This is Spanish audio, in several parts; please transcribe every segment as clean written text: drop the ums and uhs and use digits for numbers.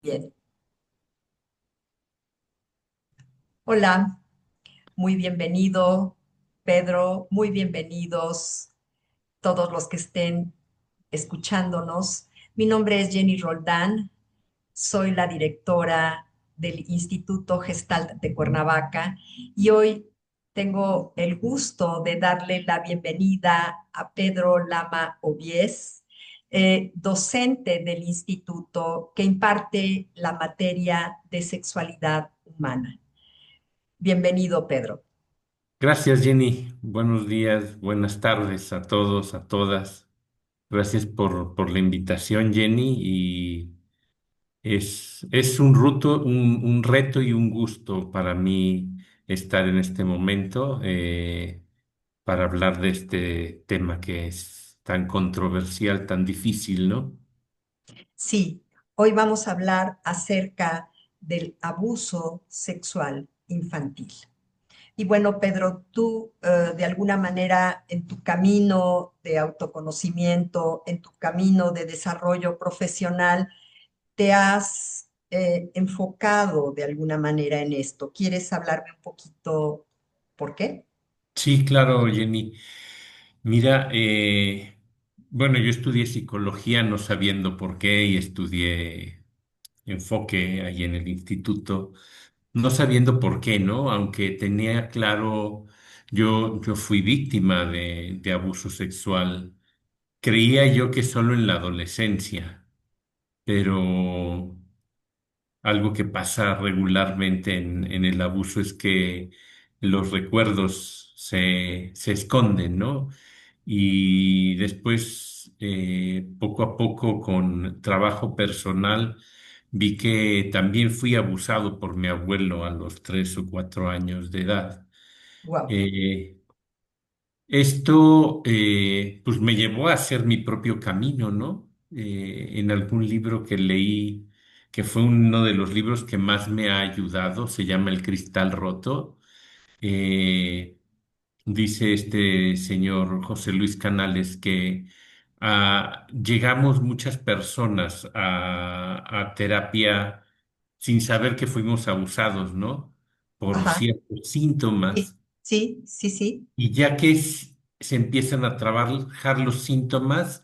Bien. Hola, muy bienvenido, Pedro, muy bienvenidos todos los que estén escuchándonos. Mi nombre es Jenny Roldán, soy la directora del Instituto Gestalt de Cuernavaca y hoy tengo el gusto de darle la bienvenida a Pedro Lama Obies, docente del instituto que imparte la materia de sexualidad humana. Bienvenido, Pedro. Gracias, Jenny. Buenos días, buenas tardes a todos, a todas. Gracias por la invitación, Jenny. Y es un reto y un gusto para mí estar en este momento para hablar de este tema que es tan controversial, tan difícil, ¿no? Sí, hoy vamos a hablar acerca del abuso sexual infantil. Y bueno, Pedro, tú de alguna manera en tu camino de autoconocimiento, en tu camino de desarrollo profesional, te has enfocado de alguna manera en esto. ¿Quieres hablarme un poquito por qué? Sí, claro, Jenny. Mira, bueno, yo estudié psicología no sabiendo por qué y estudié enfoque ahí en el instituto, no sabiendo por qué, ¿no? Aunque tenía claro, yo fui víctima de abuso sexual. Creía yo que solo en la adolescencia, pero algo que pasa regularmente en el abuso es que los recuerdos se esconden, ¿no? Y después, poco a poco, con trabajo personal, vi que también fui abusado por mi abuelo a los 3 o 4 años de edad. Wow. Eh, Esto, pues, me llevó a hacer mi propio camino, ¿no? En algún libro que leí, que fue uno de los libros que más me ha ayudado, se llama El Cristal Roto. eh, Dice este señor José Luis Canales que llegamos muchas personas a terapia sin saber que fuimos abusados, ¿no? Por Ajá. ciertos Sí, síntomas. sí, sí, sí. Y ya que se empiezan a trabajar los síntomas,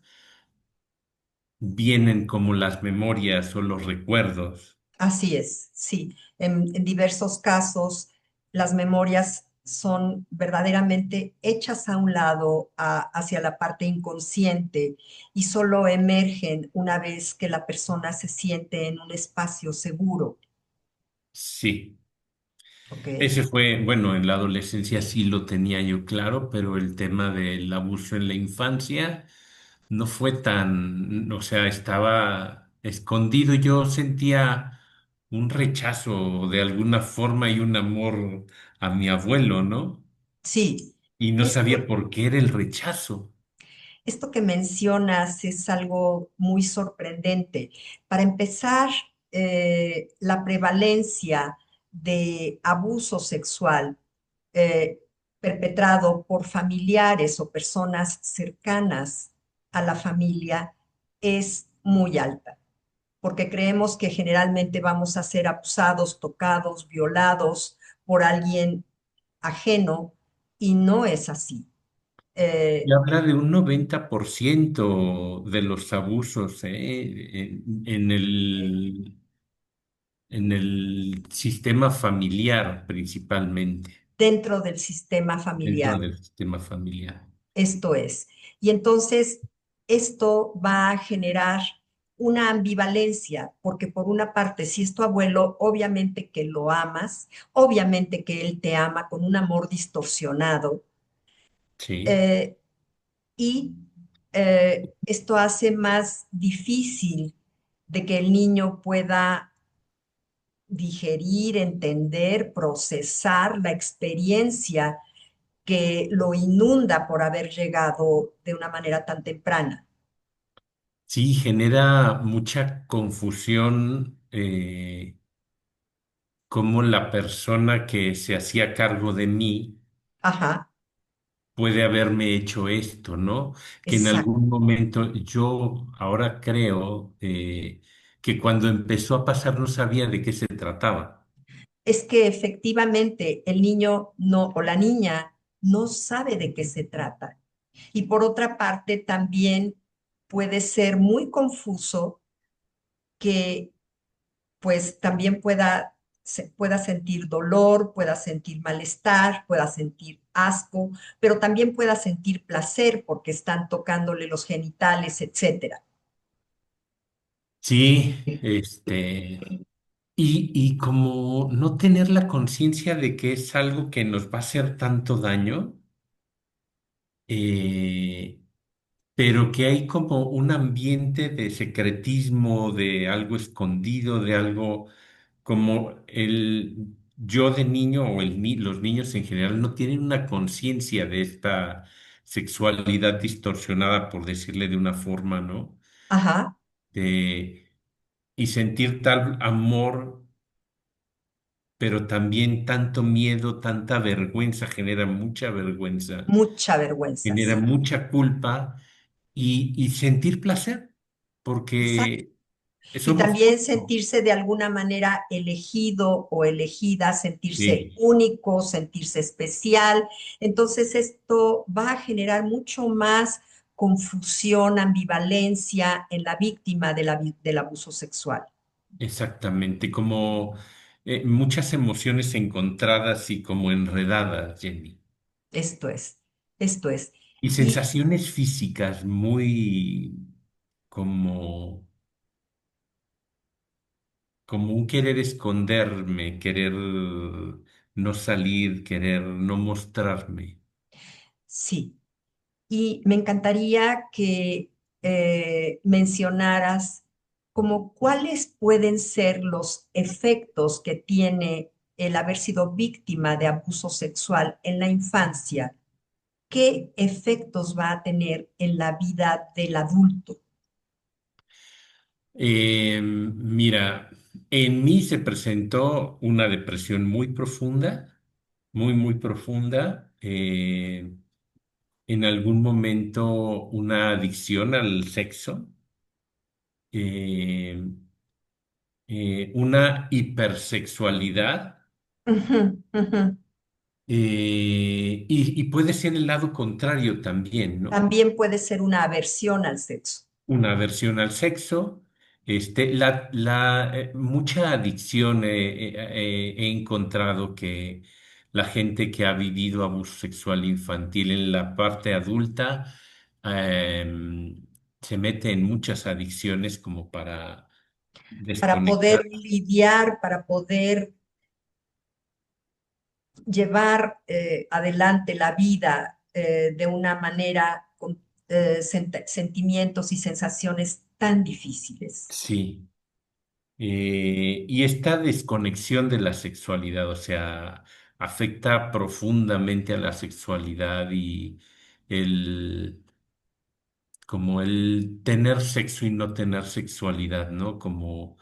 vienen como las memorias o los recuerdos. Así es, sí. En diversos casos, las memorias son verdaderamente hechas a un lado, hacia la parte inconsciente, y solo emergen una vez que la persona se siente en un espacio seguro. Sí, ¿Ok? ese fue, bueno, en la adolescencia sí lo tenía yo claro, pero el tema del abuso en la infancia no fue tan, o sea, estaba escondido. Yo sentía un rechazo de alguna forma y un amor a mi abuelo, ¿no? Sí. Y no sabía Esto, por qué era el rechazo. Esto que mencionas es algo muy sorprendente. Para empezar, la prevalencia de abuso sexual eh, perpetrado por familiares o personas cercanas a la familia es muy alta, porque creemos que generalmente vamos a ser abusados, tocados, violados por alguien ajeno y no es así. Y Eh, habla de un 90% de los abusos, en el sistema familiar principalmente, Dentro del sistema dentro familiar. del sistema familiar. Esto es. Y entonces, esto va a generar una ambivalencia, porque por una parte, si es tu abuelo, obviamente que lo amas, obviamente que él te ama con un amor distorsionado, Sí. eh, y esto hace más difícil de que el niño pueda digerir, entender, procesar la experiencia que lo inunda por haber llegado de una manera tan temprana. Sí, genera mucha confusión cómo la persona que se hacía cargo de mí Ajá, puede haberme hecho esto, ¿no? Que en exacto. algún momento yo ahora creo que cuando empezó a pasar no sabía de qué se trataba. Es que efectivamente el niño no o la niña no sabe de qué se trata. Y por otra parte, también puede ser muy confuso que pues también pueda sentir dolor, pueda sentir malestar, pueda sentir asco, pero también pueda sentir placer porque están tocándole los genitales, etcétera. Sí, y como no tener la conciencia de que es algo que nos va a hacer tanto daño, eh, pero que hay como un ambiente de secretismo, de algo escondido, de algo como el yo de niño o los niños en general no tienen una conciencia de esta sexualidad distorsionada, por decirle de una forma, ¿no? Ajá, De- y sentir tal amor, pero también tanto miedo, tanta vergüenza, genera mucha vergüenza, mucha vergüenza, genera sí. mucha culpa y sentir placer, Exacto. porque Y somos también cuatro. sentirse de alguna manera elegido o elegida, sentirse Sí, único, sentirse especial. Entonces esto va a generar mucho más confusión, ambivalencia en la víctima del abuso sexual. exactamente, como muchas emociones encontradas y como enredadas, Jenny. Esto es, esto es. Y Y sensaciones físicas muy como, como un querer esconderme, querer no salir, querer no mostrarme. sí, y me encantaría que mencionaras como cuáles pueden ser los efectos que tiene el haber sido víctima de abuso sexual en la infancia. ¿Qué efectos va a tener en la vida del adulto? Mira, en mí se presentó una depresión muy profunda, muy profunda. En algún momento una adicción al sexo, eh, una hipersexualidad, Ujú, ujú. y puede ser el lado contrario también, ¿no? También puede ser una aversión al sexo. Una aversión al sexo, mucha adicción, he encontrado que la gente que ha vivido abuso sexual infantil en la parte adulta se mete en muchas adicciones como para Para poder desconectar. lidiar, para poder llevar adelante la vida de una manera con sentimientos y sensaciones tan difíciles. Sí. Y esta desconexión de la sexualidad, o sea, afecta profundamente a la sexualidad y el, como el tener sexo y no tener sexualidad, ¿no? Como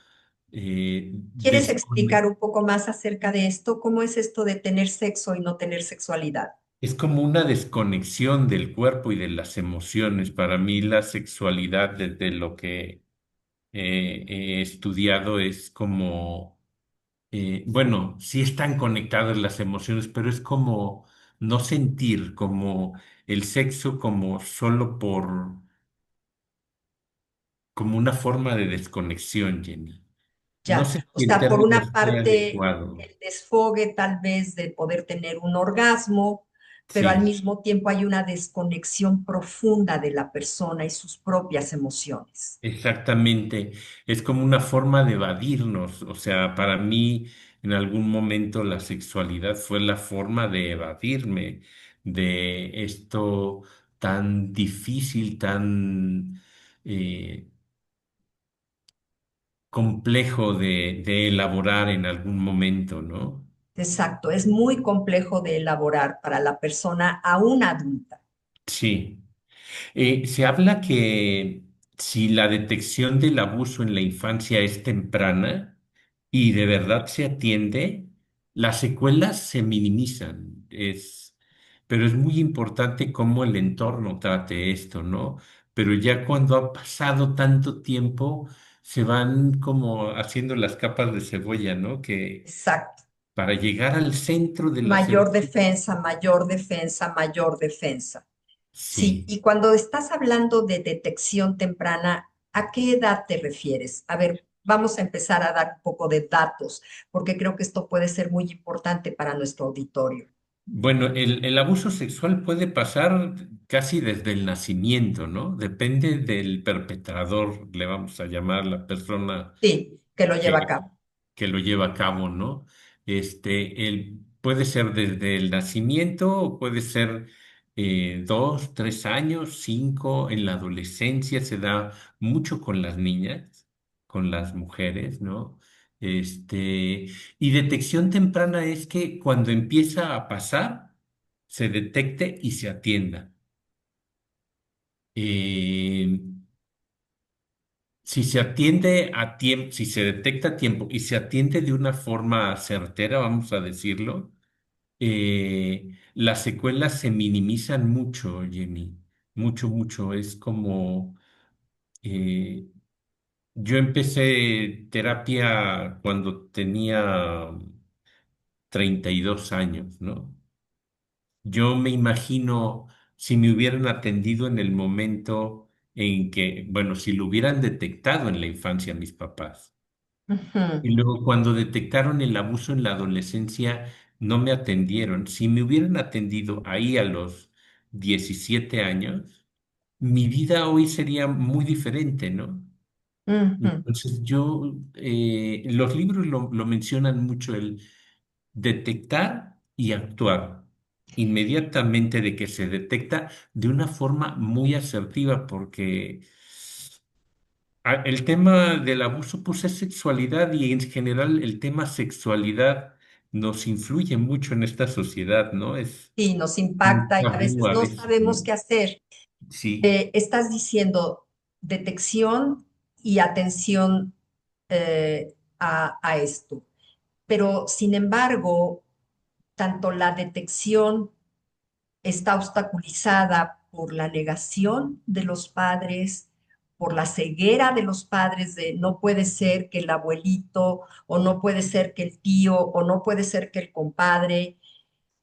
¿Quieres explicar un poco más acerca de esto? ¿Cómo es esto de tener sexo y no tener sexualidad? es como una desconexión del cuerpo y de las emociones. Para mí la sexualidad, desde lo que he estudiado, es como bueno, sí están conectadas las emociones, pero es como no sentir como el sexo como solo como una forma de desconexión, Jenny. No Ya, sé o si el sea, por término una esté parte, adecuado. el desfogue tal vez de poder tener un orgasmo, pero al Sí, mismo tiempo hay una desconexión profunda de la persona y sus propias emociones. exactamente. Es como una forma de evadirnos. O sea, para mí, en algún momento la sexualidad fue la forma de evadirme de esto tan difícil, tan eh, complejo de elaborar en algún momento, ¿no? Exacto, es muy complejo de elaborar para la persona aún adulta. Sí. Se habla que si la detección del abuso en la infancia es temprana y de verdad se atiende, las secuelas se minimizan. Pero es muy importante cómo el entorno trate esto, ¿no? Pero ya cuando ha pasado tanto tiempo, se van como haciendo las capas de cebolla, ¿no? Que Exacto. para llegar al centro de la Mayor cebolla, defensa, mayor defensa, mayor defensa. Sí, sí. y cuando estás hablando de detección temprana, ¿a qué edad te refieres? A ver, vamos a empezar a dar un poco de datos, porque creo que esto puede ser muy importante para nuestro auditorio. Bueno, el abuso sexual puede pasar casi desde el nacimiento, ¿no? Depende del perpetrador, le vamos a llamar la persona Sí, que lo lleva a que, cabo. que lo lleva a cabo, ¿no? Puede ser desde el nacimiento o puede ser 2, 3 años, 5, en la adolescencia se da mucho con las niñas, con las mujeres, ¿no? Y detección temprana es que cuando empieza a pasar, se detecte y se atienda. Eh, si se atiende a tiempo, si se detecta a tiempo y se atiende de una forma certera, vamos a decirlo, las secuelas se minimizan mucho, Jenny. Mucho, mucho. Es como, eh, yo empecé terapia cuando tenía 32 años, ¿no? Yo me imagino si me hubieran atendido en el momento en que, bueno, si lo hubieran detectado en la infancia mis papás. Ujú, Y luego cuando detectaron el abuso en la adolescencia, no me atendieron. Si me hubieran atendido ahí a los 17 años, mi vida hoy sería muy diferente, ¿no? ujú. Entonces los libros lo mencionan mucho, el detectar y actuar inmediatamente de que se detecta de una forma muy asertiva, porque el tema del abuso, pues es sexualidad y en general el tema sexualidad nos influye mucho en esta sociedad, ¿no? Es Sí, nos un impacta y a tabú veces a no veces, sabemos ¿no? qué hacer. Sí, Estás diciendo detección y atención a esto, pero sin embargo, tanto la detección está obstaculizada por la negación de los padres, por la ceguera de los padres de no puede ser que el abuelito o no puede ser que el tío o no puede ser que el compadre.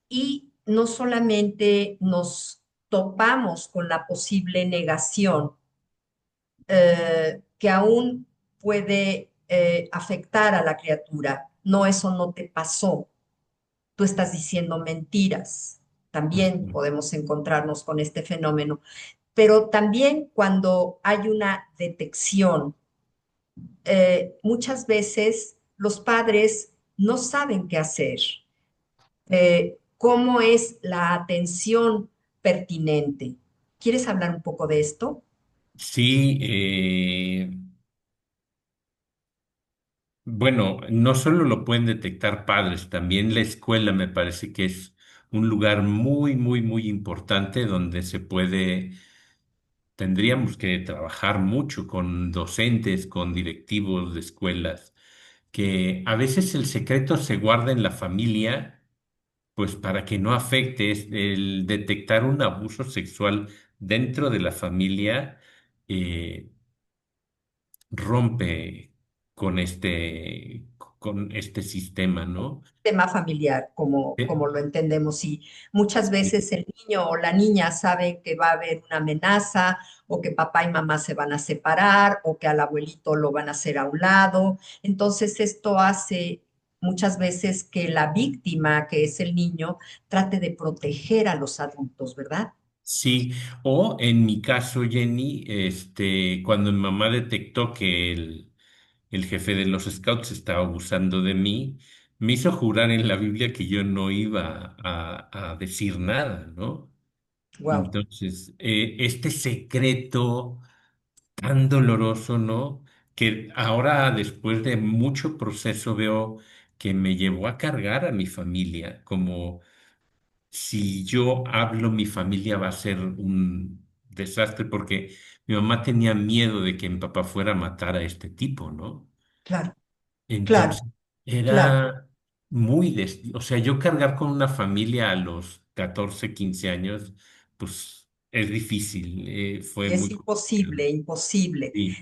Y no solamente nos topamos con la posible negación que aún puede afectar a la criatura. No, eso no te pasó. Tú estás diciendo mentiras. También ujú. podemos encontrarnos con este fenómeno. Pero también cuando hay una detección, muchas veces los padres no saben qué hacer. ¿Cómo es la atención pertinente? ¿Quieres hablar un poco de esto? Sí, bueno, no solo lo pueden detectar padres, también la escuela me parece que es un lugar muy, muy, muy importante donde tendríamos que trabajar mucho con docentes, con directivos de escuelas, que a veces el secreto se guarda en la familia, pues para que no afecte el detectar un abuso sexual dentro de la familia. eh, Rompe con con este sistema, ¿no? Tema familiar, como Eh, lo entendemos, y muchas sí, veces el niño o la niña sabe que va a haber una amenaza o que papá y mamá se van a separar o que al abuelito lo van a hacer a un lado. Entonces esto hace muchas veces que la víctima, que es el niño, trate de proteger a los adultos, ¿verdad? sí. O en mi caso, Jenny, cuando mi mamá detectó que el jefe de los scouts estaba abusando de mí, me hizo jurar en la Biblia que yo no iba a decir nada, ¿no? Wow, Entonces, este secreto tan doloroso, ¿no? Que ahora, después de mucho proceso, veo que me llevó a cargar a mi familia, como si yo hablo, mi familia va a ser un desastre, porque mi mamá tenía miedo de que mi papá fuera a matar a este tipo, ¿no? claro, claro, Entonces, claro. era o sea, yo cargar con una familia a los 14, 15 años, pues es difícil, fue Y es muy complicado. imposible, imposible. Sí.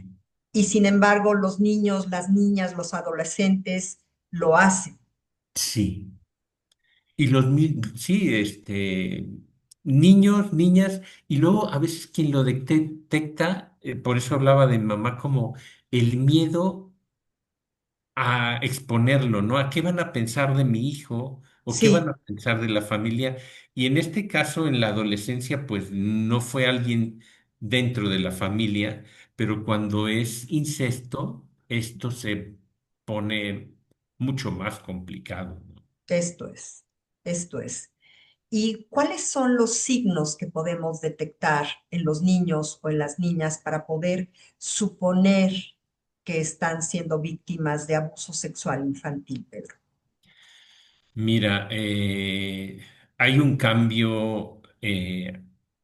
y sin embargo los niños, las niñas, los adolescentes lo hacen. Sí. Y sí, niños, niñas, y luego a veces quien lo detecta, por eso hablaba de mamá como el miedo a exponerlo, ¿no? ¿A qué van a pensar de mi hijo o qué van Sí, a pensar de la familia? Y en este caso, en la adolescencia, pues no fue alguien dentro de la familia, pero cuando es incesto, esto se pone mucho más complicado, ¿no? esto es, esto es. ¿Y cuáles son los signos que podemos detectar en los niños o en las niñas para poder suponer que están siendo víctimas de abuso sexual infantil, Pedro? Mira, hay un cambio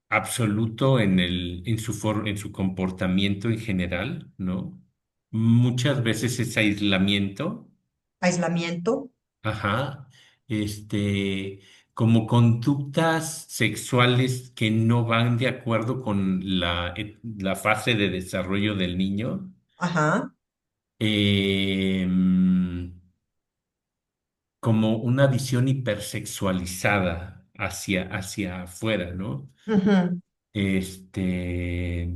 absoluto en su comportamiento en general, ¿no? Muchas veces es aislamiento, Aislamiento, ajá, como conductas sexuales que no van de acuerdo con la fase de desarrollo del niño. ajá, Eh, Como una visión hipersexualizada hacia afuera, ¿no? ujú, Este,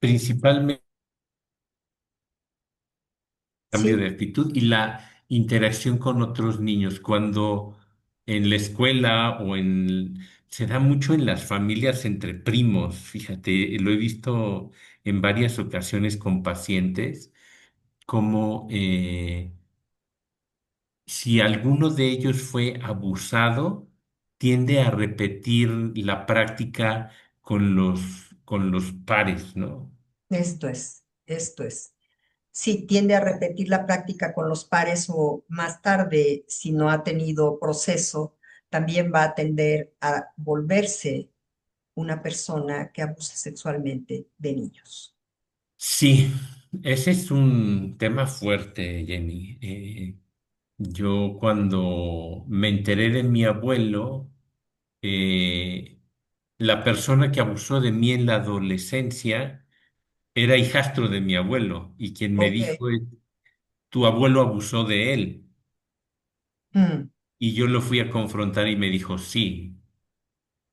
Principalmente cambio de sí, actitud y la interacción con otros niños. Cuando en la escuela se da mucho en las familias entre primos, fíjate, lo he visto en varias ocasiones con pacientes, como si alguno de ellos fue abusado, tiende a repetir la práctica con los pares, ¿no? esto es, esto es. Si tiende a repetir la práctica con los pares o más tarde, si no ha tenido proceso, también va a tender a volverse una persona que abusa sexualmente de niños. Sí, ese es un tema fuerte, Jenny. Yo cuando me enteré de mi abuelo, eh, la persona que abusó de mí en la adolescencia era hijastro de mi abuelo y quien me Ok. dijo es, tu abuelo abusó de él. Mm, Y yo lo fui a confrontar y me dijo, sí,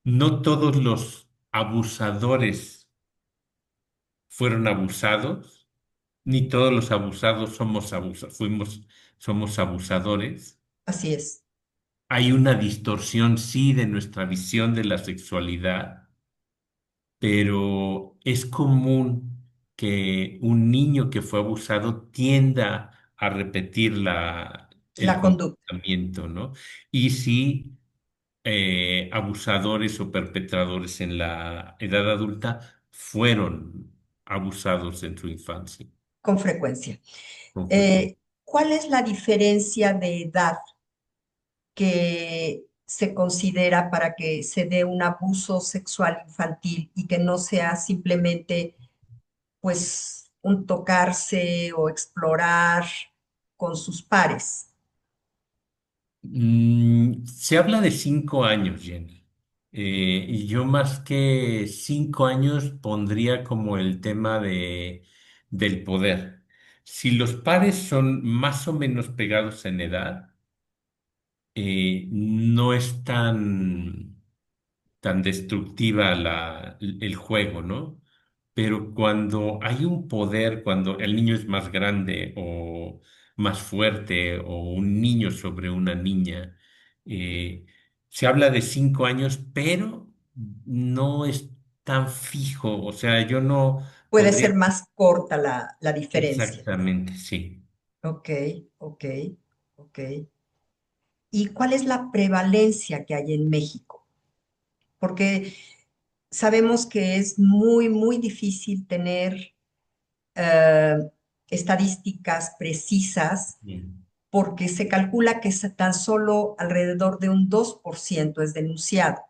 no todos los abusadores fueron abusados, ni todos los abusados somos abusadores. así es. Hay una distorsión, sí, de nuestra visión de la sexualidad, pero es común que un niño que fue abusado tienda a repetir el La conducta. comportamiento, ¿no? Y sí abusadores o perpetradores en la edad adulta fueron abusados en su infancia, Con frecuencia. con frecuencia. ¿Cuál es la diferencia de edad que se considera para que se dé un abuso sexual infantil y que no sea simplemente pues un tocarse o explorar con sus pares? Se habla de 5 años, Jenny. Y yo más que 5 años pondría como el tema del poder. Si los pares son más o menos pegados en edad, no es tan destructiva el juego, ¿no? Pero cuando hay un poder, cuando el niño es más grande o más fuerte o un niño sobre una niña, eh, se habla de 5 años, pero no es tan fijo. O sea, yo no Puede podría... ser más corta la diferencia. Exactamente, sí. Ok, ok, ok. ¿Y cuál es la prevalencia que hay en México? Porque sabemos que es muy, muy difícil tener eh, estadísticas precisas Bien. porque se calcula que tan solo alrededor de un 2% es denunciado.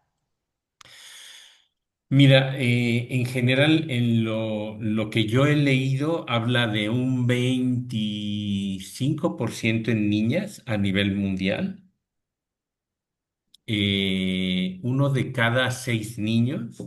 Mira, en general, en lo que yo he leído, habla de un 25% en niñas a nivel mundial, uno de cada 6 niños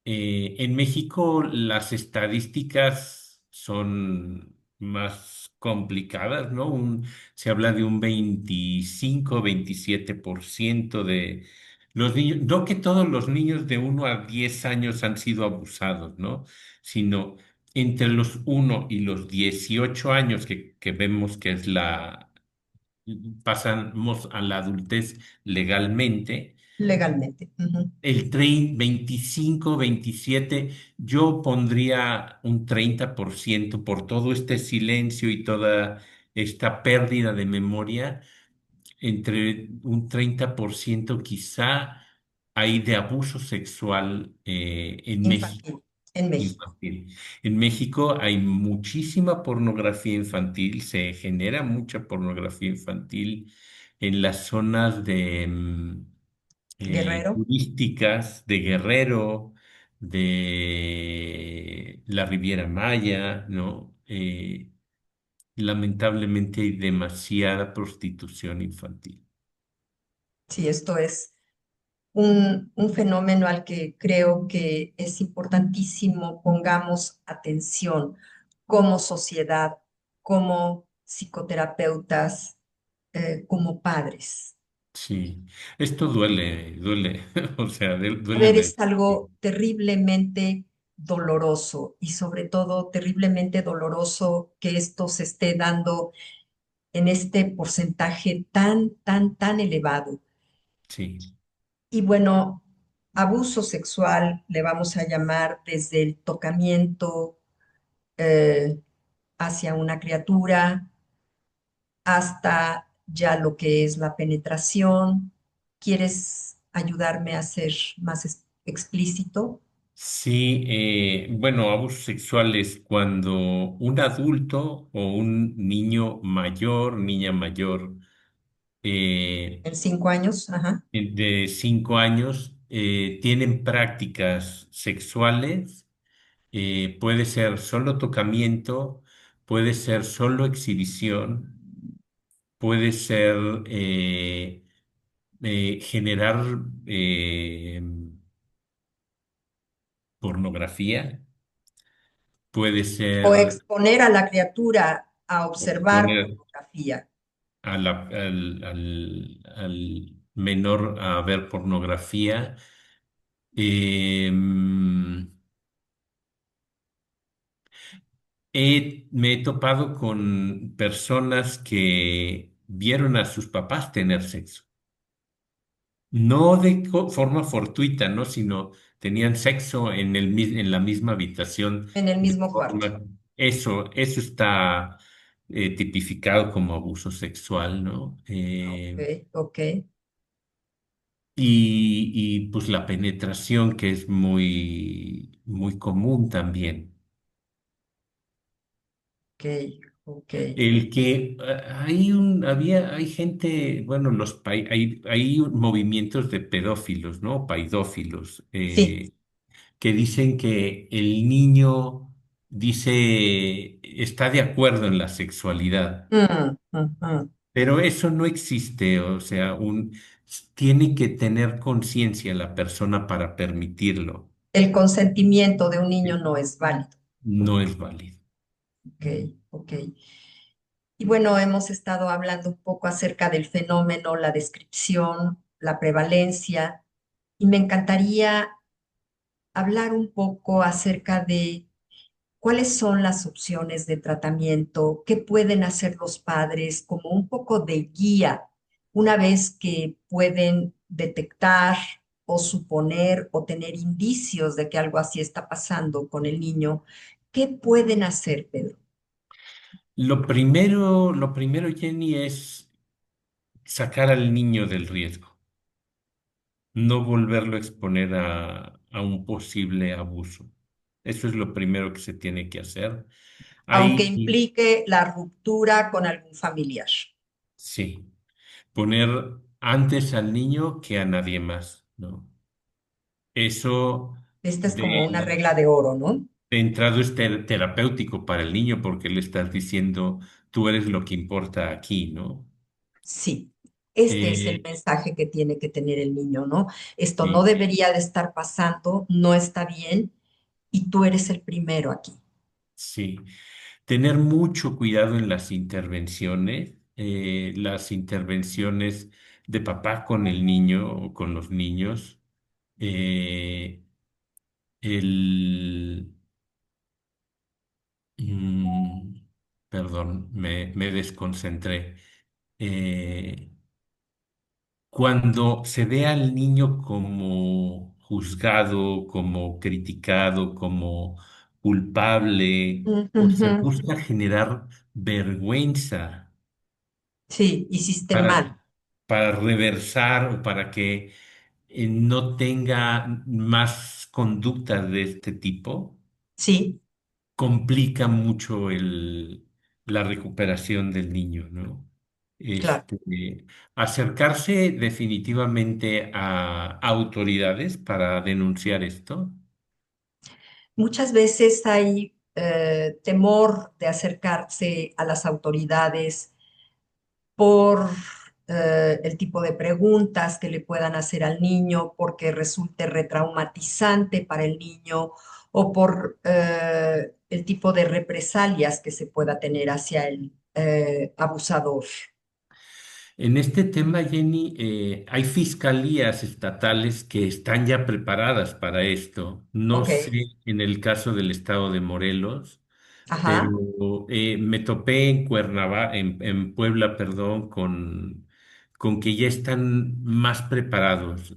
En México las estadísticas son más complicadas, ¿no? Se habla de un 25-27% de los niños, no que todos los niños de 1 a 10 años han sido abusados, ¿no? Sino entre los 1 y los 18 años que vemos que es pasamos a la adultez legalmente. legalmente. Ujú. El 30, 25, 27, yo pondría un 30% por todo este silencio y toda esta pérdida de memoria, entre un 30% quizá hay de abuso sexual en México. Infantil, en México. Infantil. En México hay muchísima pornografía infantil, se genera mucha pornografía infantil en las zonas de Guerrero. turísticas de Guerrero, de la Riviera Maya, ¿no? Lamentablemente hay demasiada prostitución infantil. Sí, esto es un fenómeno al que creo que es importantísimo pongamos atención como sociedad, como psicoterapeutas, como padres. Sí, esto duele, duele, o sea, A duele ver, de... es algo terriblemente doloroso y sobre todo terriblemente doloroso que esto se esté dando en este porcentaje tan, tan, tan elevado. Sí. Y bueno, abuso sexual le vamos a llamar desde el tocamiento eh, hacia una criatura hasta ya lo que es la penetración. ¿Quieres ayudarme a ser más explícito? Sí, bueno, abuso sexual es cuando un adulto o un niño mayor, niña mayor, eh, En 5 años, ajá. de 5 años tienen prácticas sexuales, puede ser solo tocamiento, puede ser solo exhibición, puede ser generar pornografía, puede O ser exponer a la criatura a observar exponer pornografía. al menor a ver pornografía. Em, me he topado con personas que vieron a sus papás tener sexo. No de forma fortuita, ¿no? Sino tenían sexo en la misma habitación En el de mismo cuarto. forma... Eso está tipificado como abuso sexual, ¿no? Ok, ok, Pues la penetración que es muy, muy común también. ok, ok. El que hay gente, bueno, hay movimientos de pedófilos, ¿no? Paidófilos, Sí. que dicen que el niño está de acuerdo en la sexualidad, Mm, mm, mm. pero eso no existe, o sea, tiene que tener conciencia la persona para permitirlo. El consentimiento de un niño no es válido. No es válido. Ok, ok. Y bueno, hemos estado hablando un poco acerca del fenómeno, la descripción, la prevalencia, y me encantaría hablar un poco acerca de cuáles son las opciones de tratamiento, qué pueden hacer los padres como un poco de guía una vez que pueden detectar o suponer o tener indicios de que algo así está pasando con el niño. ¿Qué pueden hacer, Pedro? Lo primero, Jenny, es sacar al niño del riesgo, no volverlo a exponer a un posible abuso. Eso es lo primero que se tiene que hacer. Aunque Ahí, implique la ruptura con algún familiar. sí, poner antes al niño que a nadie más, ¿no? Eso Esta es como una de, regla de oro, ¿no? de entrado es terapéutico para el niño porque le estás diciendo, tú eres lo que importa aquí, ¿no? Sí. Este es el Eh, mensaje que tiene que tener el niño, ¿no? Esto no sí, debería de estar pasando, no está bien y tú eres el primero aquí. sí. Tener mucho cuidado en las intervenciones de papá con el niño o con los niños. eh, el, mm, Perdón, me desconcentré. Eh, Cuando se ve al niño como juzgado, como criticado, como culpable, o se Ujú. busca generar vergüenza Sí, hiciste para, mal. para reversar o para que no tenga más conductas de este tipo, Sí, complica mucho la recuperación del niño, ¿no? claro. Acercarse definitivamente a autoridades para denunciar esto. Muchas veces hay temor de acercarse a las autoridades por el tipo de preguntas que le puedan hacer al niño, porque resulte retraumatizante para el niño o por el tipo de represalias que se pueda tener hacia el abusador. En este tema, Jenny, hay fiscalías estatales que están ya preparadas para esto. No Ok, sé en el caso del estado de Morelos, ajá, pero me topé en en Puebla, perdón, con que ya están más preparados.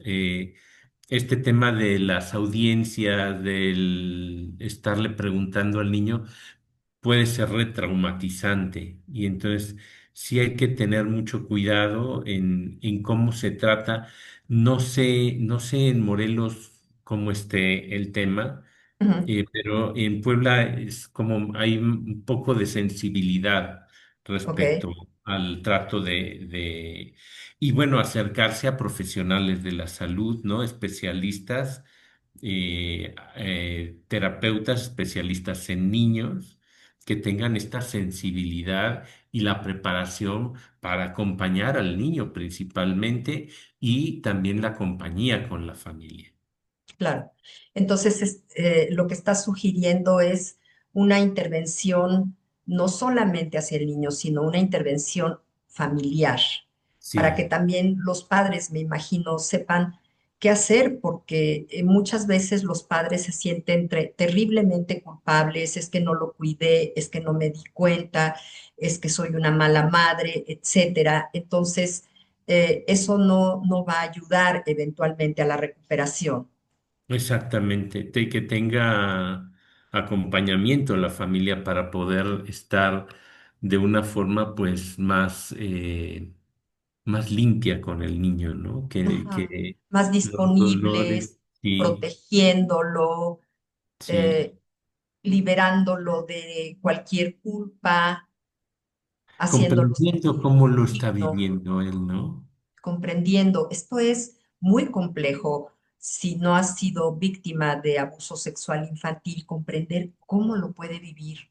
Este tema de las audiencias, del estarle preguntando al niño, puede ser retraumatizante y entonces sí hay que tener mucho cuidado en cómo se trata. No sé en Morelos cómo esté el tema, ujú, pero en Puebla es como hay un poco de sensibilidad ok, respecto al trato y bueno, acercarse a profesionales de la salud, ¿no? Especialistas, terapeutas especialistas en niños que tengan esta sensibilidad y la preparación para acompañar al niño principalmente y también la compañía con la familia. claro. Entonces, lo que estás sugiriendo es una intervención no solamente hacia el niño, sino una intervención familiar, para que Sí. también los padres, me imagino, sepan qué hacer, porque muchas veces los padres se sienten terriblemente culpables, es que no lo cuidé, es que no me di cuenta, es que soy una mala madre, etcétera. Entonces, eso no va a ayudar eventualmente a la recuperación. Exactamente, que tenga acompañamiento la familia para poder estar de una forma pues más limpia con el niño, ¿no? Ajá. Que Más los dolores, disponibles, sí, protegiéndolo, sí, eh, liberándolo de cualquier culpa, haciéndolo comprendiendo sentir cómo lo está digno, viviendo él, ¿no? comprendiendo. Esto es muy complejo. Si no has sido víctima de abuso sexual infantil, comprender cómo lo puede vivir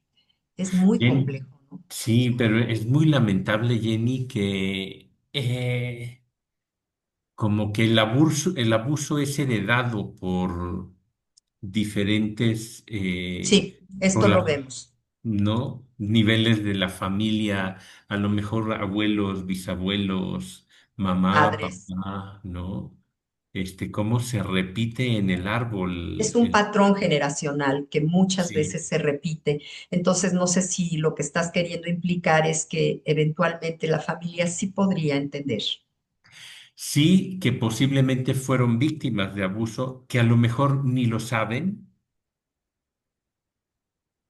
es muy Bien, complejo, ¿no? sí, pero es muy lamentable, Jenny, que como que el abuso es heredado por diferentes, Sí, por esto lo la, vemos. ¿no? Niveles de la familia, a lo mejor abuelos, bisabuelos, mamá, Padres. papá, ¿no? Cómo se repite en el Es árbol, un patrón generacional que muchas sí. veces se repite. Entonces, no sé si lo que estás queriendo implicar es que eventualmente la familia sí podría entender. Sí, que posiblemente fueron víctimas de abuso, que a lo mejor ni lo saben,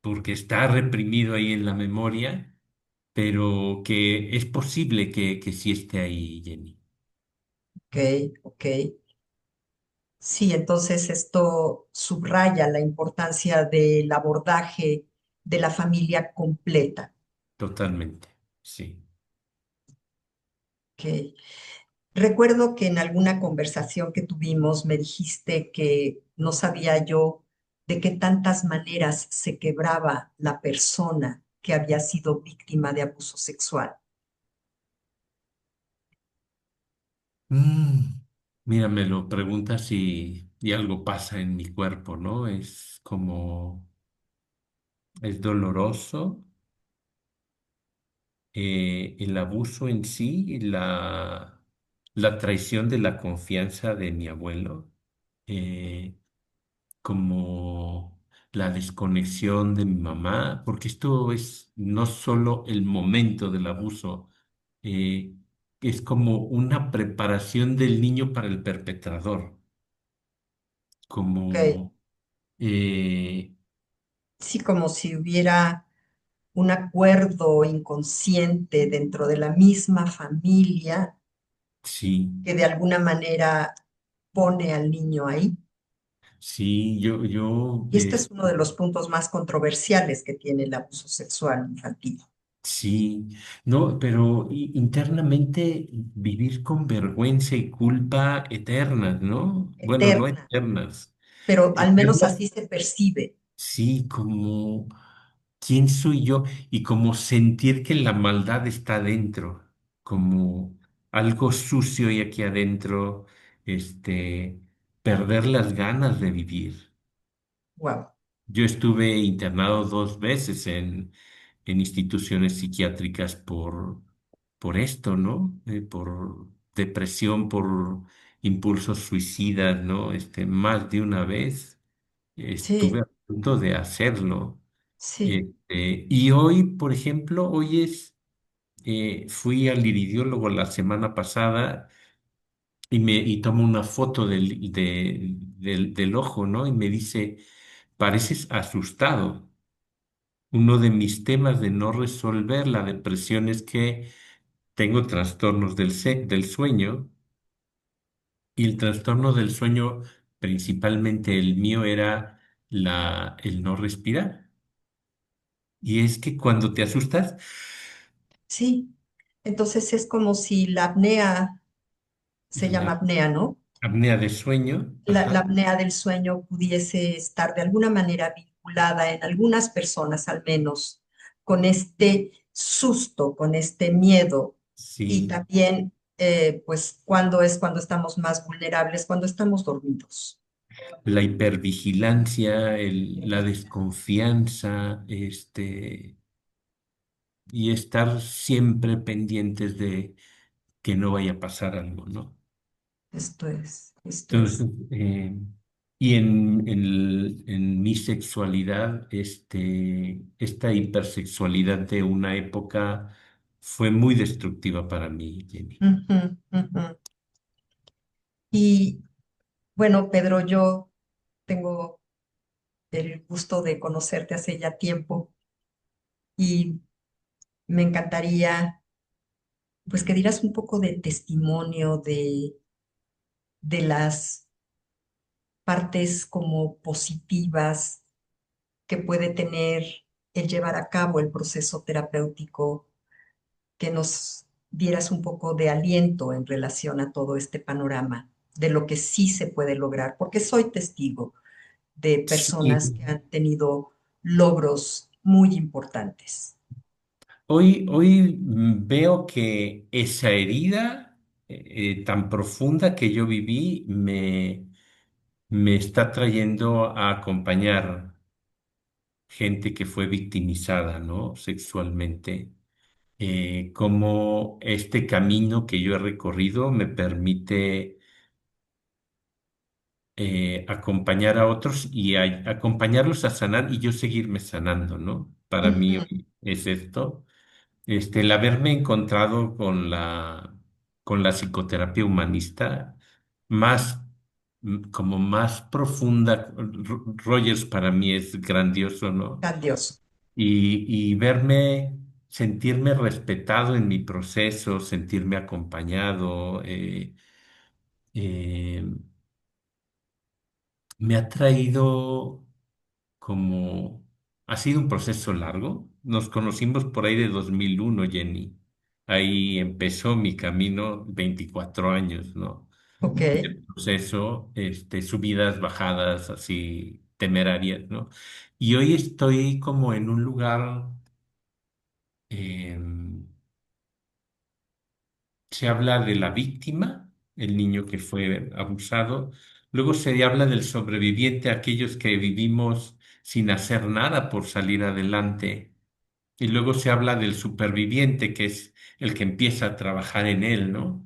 porque está reprimido ahí en la memoria, pero que es posible que sí esté ahí, Jenny. Ok, ok. Sí, entonces esto subraya la importancia del abordaje de la familia completa. Totalmente, sí. Ok. Recuerdo que en alguna conversación que tuvimos me dijiste que no sabía yo de qué tantas maneras se quebraba la persona que había sido víctima de abuso sexual. Mm, mira, me lo preguntas y algo pasa en mi cuerpo, ¿no? Es como, es doloroso el abuso en sí, y la traición de la confianza de mi abuelo, eh, como la desconexión de mi mamá, porque esto es no solo el momento del abuso, eh, es como una preparación del niño para el perpetrador, Ok. como, eh, Sí, como si hubiera un acuerdo inconsciente dentro de la misma familia sí, que de alguna manera pone al niño ahí. sí, Y este es uno de los puntos más controversiales que tiene el abuso sexual infantil. sí, no, pero internamente vivir con vergüenza y culpa eternas, ¿no? Bueno, no Eterna, eternas, pero al menos eternas, así se percibe. sí, como quién soy yo y como sentir que la maldad está dentro, como algo sucio y aquí adentro, este, perder las ganas de vivir. Wow. Yo estuve internado 2 veces en instituciones psiquiátricas por esto, ¿no? Por depresión, por impulsos suicidas, ¿no? Más de una vez estuve Sí, a punto de hacerlo. sí, Y hoy, por ejemplo, fui al iridiólogo la semana pasada y tomo una foto del ojo, ¿no? Y me dice, pareces asustado. Uno de mis temas de no resolver la depresión es que tengo trastornos del sueño, y el trastorno del sueño, principalmente el mío, era el no respirar. Y es que cuando te asustas, sí. Entonces es como si la apnea, se llama la apnea, ¿no? apnea de sueño, La ajá, apnea del sueño pudiese estar de alguna manera vinculada en algunas personas al menos con este susto, con este miedo y sí, también pues cuando estamos más vulnerables, cuando estamos dormidos. la hipervigilancia, la desconfianza, y estar siempre pendientes de que no vaya a pasar algo, ¿no? Esto Entonces, es. y en mi sexualidad, esta hipersexualidad de una época fue muy destructiva para mí, Jenny. Ujú, ujú. Y bueno, Pedro, yo tengo el gusto de conocerte hace ya tiempo y me encantaría pues que dieras un poco de testimonio de las partes como positivas que puede tener el llevar a cabo el proceso terapéutico, que nos dieras un poco de aliento en relación a todo este panorama, de lo que sí se puede lograr, porque soy testigo de Sí, personas que han tenido logros muy importantes. hoy veo que esa herida tan profunda que yo viví me está trayendo a acompañar gente que fue victimizada, ¿no? Sexualmente. Cómo este camino que yo he recorrido me permite acompañar a otros y acompañarlos a sanar y yo seguirme sanando, ¿no? Para mí Ujú. hoy es esto, el haberme encontrado con la psicoterapia humanista más, como más profunda. Rogers para mí es grandioso, ¿no? Grandioso. Y sentirme respetado en mi proceso, sentirme acompañado, eh, me ha traído como, ha sido un proceso largo. Nos conocimos por ahí de 2001, Jenny. Ahí empezó mi camino, 24 años, ¿no? Ok. De proceso, subidas, bajadas, así temerarias, ¿no? Y hoy estoy como en un lugar. em, Se habla de la víctima el niño que fue abusado. Luego se habla del sobreviviente, aquellos que vivimos sin hacer nada por salir adelante. Y luego se habla del superviviente, que es el que empieza a trabajar en él, ¿no?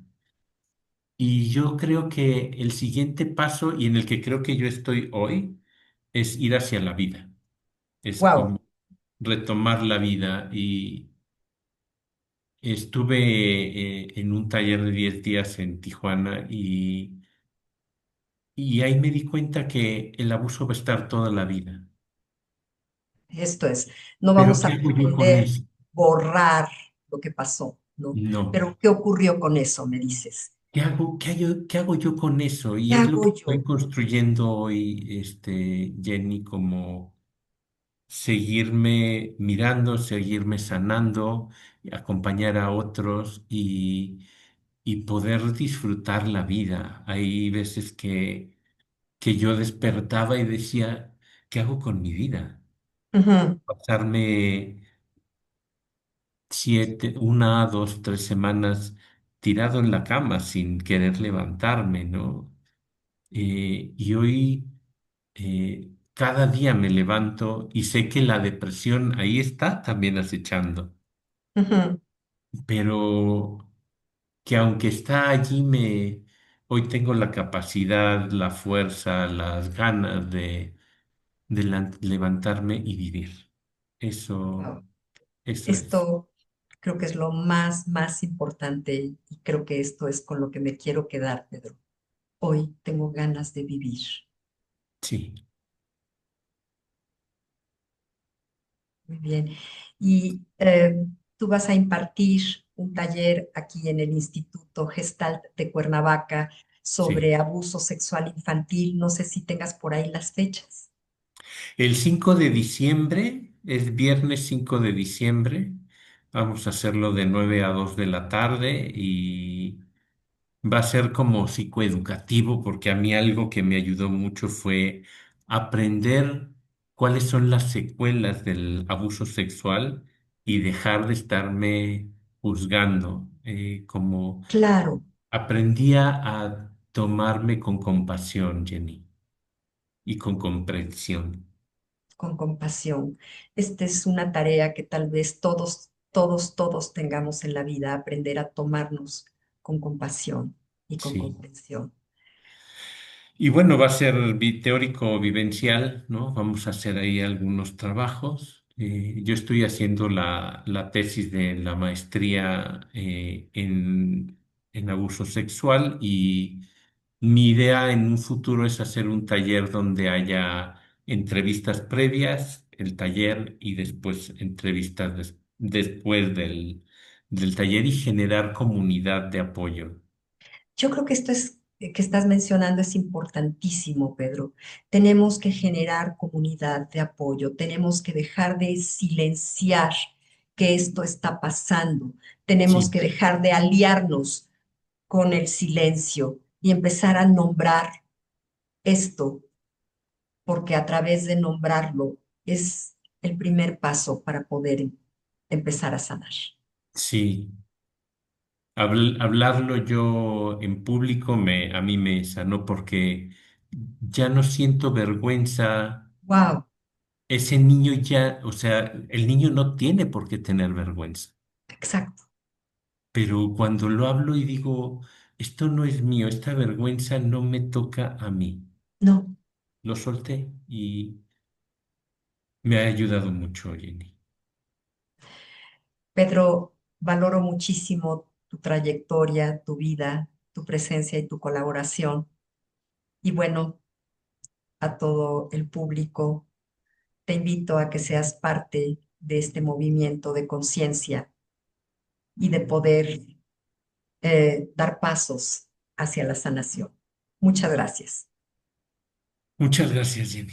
Y yo creo que el siguiente paso, y en el que creo que yo estoy hoy, es ir hacia la vida. Es Wow, como retomar la vida. Y estuve en un taller de 10 días en Tijuana y ahí me di cuenta que el abuso va a estar toda la vida. esto es, no Pero vamos ¿qué a hago yo con pretender eso? borrar lo que pasó, ¿no? No. Pero ¿qué ocurrió con eso, me dices? Qué hago yo con eso? ¿Qué Y es lo hago que estoy yo? construyendo hoy, Jenny, como seguirme mirando, seguirme sanando, acompañar a otros y poder disfrutar la vida. Hay veces que yo despertaba y decía, ¿qué hago con mi vida? Ujú, Pasarme 1, 2, 3 semanas tirado en la cama sin querer levantarme, ¿no? Y hoy cada día me levanto y sé que la depresión ahí está también acechando, ujú, pero que aunque está allí, hoy tengo la capacidad, la fuerza, las ganas de levantarme y vivir. Eso, wow. eso es. Esto creo que es lo más importante y creo que esto es con lo que me quiero quedar, Pedro. Hoy tengo ganas de vivir. Sí, Muy bien. Y tú vas a impartir un taller aquí en el Instituto Gestalt de Cuernavaca sí. sobre abuso sexual infantil. No sé si tengas por ahí las fechas. El 5 de diciembre, es viernes 5 de diciembre. Vamos a hacerlo de 9 a 2 de la tarde y va a ser como psicoeducativo porque a mí algo que me ayudó mucho fue aprender cuáles son las secuelas del abuso sexual y dejar de estarme juzgando. Como Claro, aprendí a tomarme con compasión, Jenny, y con comprensión. con compasión. Esta es una tarea que tal vez todos tengamos en la vida, aprender a tomarnos con compasión y con Sí. comprensión. Y bueno, va a ser teórico vivencial, ¿no? Vamos a hacer ahí algunos trabajos. Yo estoy haciendo la tesis de la maestría en abuso sexual y mi idea en un futuro es hacer un taller donde haya entrevistas previas, el taller y después entrevistas después del taller y generar comunidad de apoyo. Yo creo que esto es que estás mencionando es importantísimo, Pedro. Tenemos que generar comunidad de apoyo, tenemos que dejar de silenciar que esto está pasando, tenemos Sí, que dejar de aliarnos con el silencio y empezar a nombrar esto, porque a través de nombrarlo es el primer paso para poder empezar a sanar. sí. Hablarlo yo en público a mí me sanó porque ya no siento vergüenza. Wow, Ese niño ya, o sea, el niño no tiene por qué tener vergüenza. exacto. Pero cuando lo hablo y digo, esto no es mío, esta vergüenza no me toca a mí, No, lo solté y me ha ayudado mucho, Jenny. Pedro, valoro muchísimo tu trayectoria, tu vida, tu presencia y tu colaboración. Y bueno, a todo el público, te invito a que seas parte de este movimiento de conciencia y de poder dar pasos hacia la sanación. Muchas gracias. Muchas gracias, Jenny.